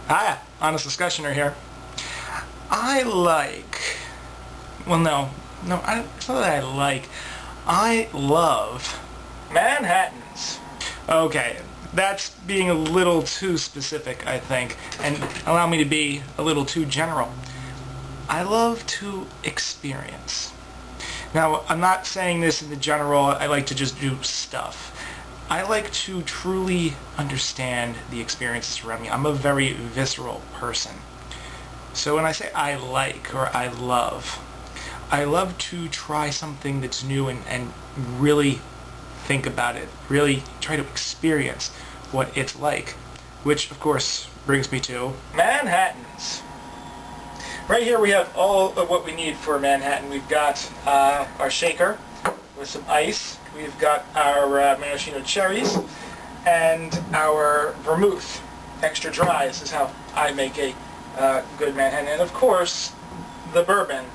Hiya, Honest Discussioner here. I like... Well, no, it's not that I like. I love Manhattans. Okay, that's being a little too specific, I think, and allow me to be a little too general. I love to experience. Now, I'm not saying this in the general, I like to just do stuff. I like to truly understand the experiences around me. I'm a very visceral person. So when I say I like or I love to try something that's new and really think about it, really try to experience what it's like, which of course brings me to Manhattans. Right here we have all of what we need for a Manhattan. We've got our shaker with some ice. We've got our maraschino cherries and our vermouth, extra dry. This is how I make a good Manhattan. And of course, the bourbon.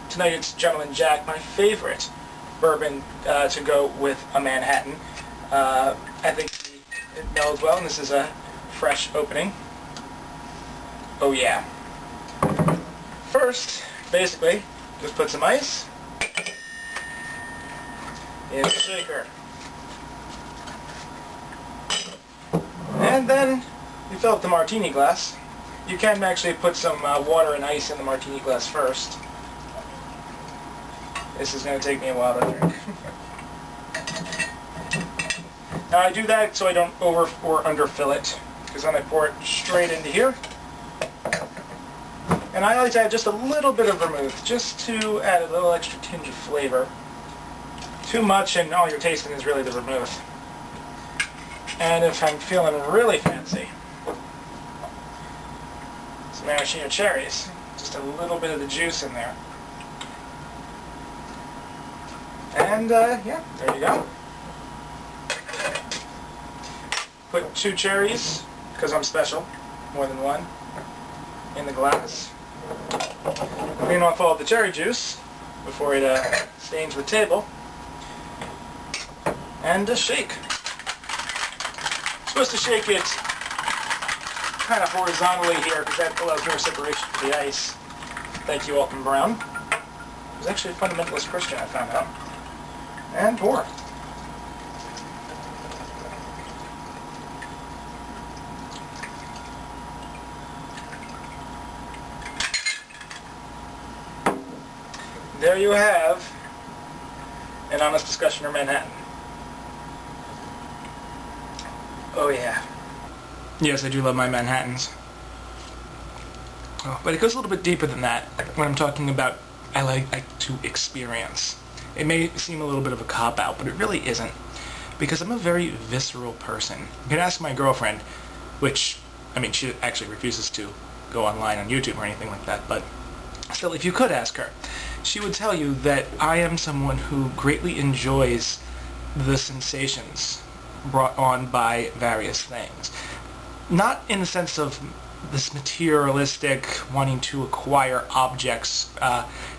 Tonight it's Gentleman Jack, my favorite bourbon to go with a Manhattan. I think it melds well, and this is a fresh opening. Oh yeah. First, basically, just put some ice in the shaker. And then you fill up the martini glass. You can actually put some water and ice in the martini glass first. This is going to take me a while to drink. Now I do that so I don't over or underfill it, because then I pour it straight into here. And I like to add just a little bit of vermouth, just to add a little extra tinge of flavor. Too much and all you're tasting is really the vermouth. And if I'm feeling really fancy, some maraschino cherries, just a little bit of the juice in there. And yeah, there you go. Put 2 cherries, because I'm special, more than one, in the glass. Clean off all the cherry juice before it stains the table. And just shake. You're supposed to shake it kind of horizontally here, because that allows more separation for the ice. Thank you, Alton Brown. He was actually a fundamentalist Christian, I found out. And pour. There you have an Honest Discussioner Manhattan. Oh yeah. Yes, I do love my Manhattans. Oh, but it goes a little bit deeper than that when I'm talking about I like to experience. It may seem a little bit of a cop-out, but it really isn't, because I'm a very visceral person. You can ask my girlfriend, which, I mean, she actually refuses to go online on YouTube or anything like that, but still, if you could ask her, she would tell you that I am someone who greatly enjoys the sensations brought on by various things. Not in the sense of this materialistic wanting to acquire objects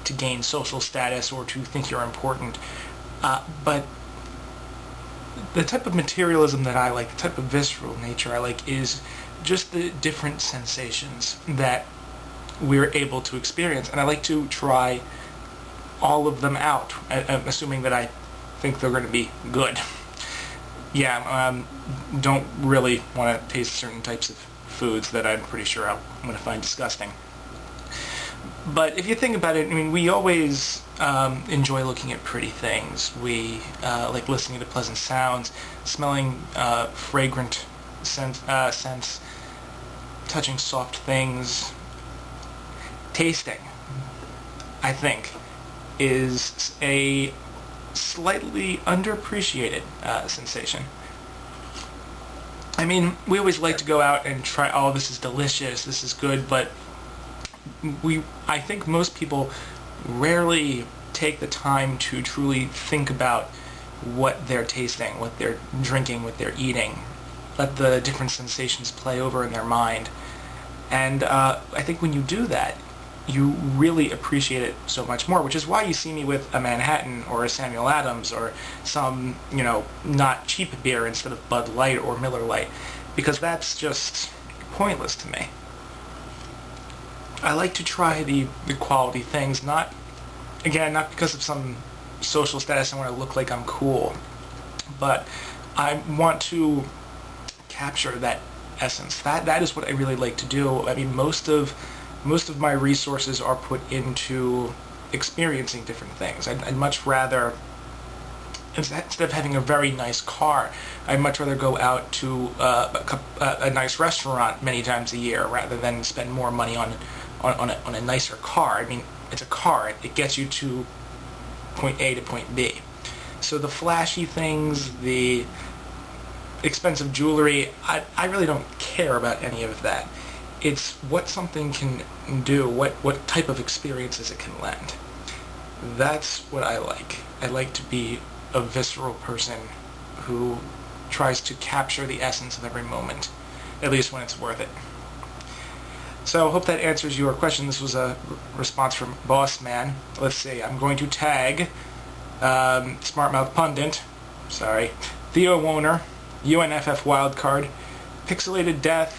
to gain social status or to think you're important, but the type of materialism that I like, the type of visceral nature I like, is just the different sensations that we're able to experience, and I like to try all of them out, assuming that I think they're going to be good. Yeah, don't really want to taste certain types of foods that I'm pretty sure I'm going to find disgusting. But if you think about it, I mean, we always enjoy looking at pretty things. We like listening to pleasant sounds, smelling fragrant scents, touching soft things. Tasting, I think, is a slightly underappreciated sensation. I mean, we always like to go out and try, oh, this is delicious, this is good, but I think most people rarely take the time to truly think about what they're tasting, what they're drinking, what they're eating. Let the different sensations play over in their mind. And I think when you do that, you really appreciate it so much more, which is why you see me with a Manhattan or a Samuel Adams or some, not cheap beer instead of Bud Light or Miller Lite, because that's just pointless to me. I like to try the quality things, not because of some social status. I want to look like I'm cool, but I want to capture that essence. That is what I really like to do. I mean, most of my resources are put into experiencing different things. I'd much rather, instead of having a very nice car, I'd much rather go out to a nice restaurant many times a year rather than spend more money on a nicer car. I mean, it's a car. It gets you to point A to point B. So the flashy things, the expensive jewelry, I really don't care about any of that. It's what something can do, what type of experiences it can lend. That's what I like. I like to be a visceral person who tries to capture the essence of every moment, at least when it's worth it. So I hope that answers your question. This was a response from Bossman. Let's see, I'm going to tag Smartmouth Pundit, sorry, theowarner, unffwildcard, pixaletedxdeath,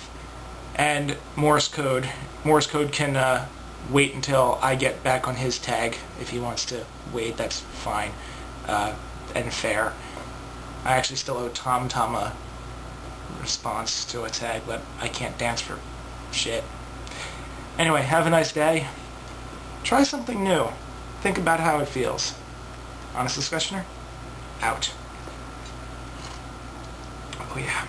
and Morse code. Morse code can wait until I get back on his tag. If he wants to wait, that's fine and fair. I actually still owe TomTom a response to a tag, but I can't dance for shit. Anyway, have a nice day. Try something new. Think about how it feels. Honest Discussioner, out. Oh yeah.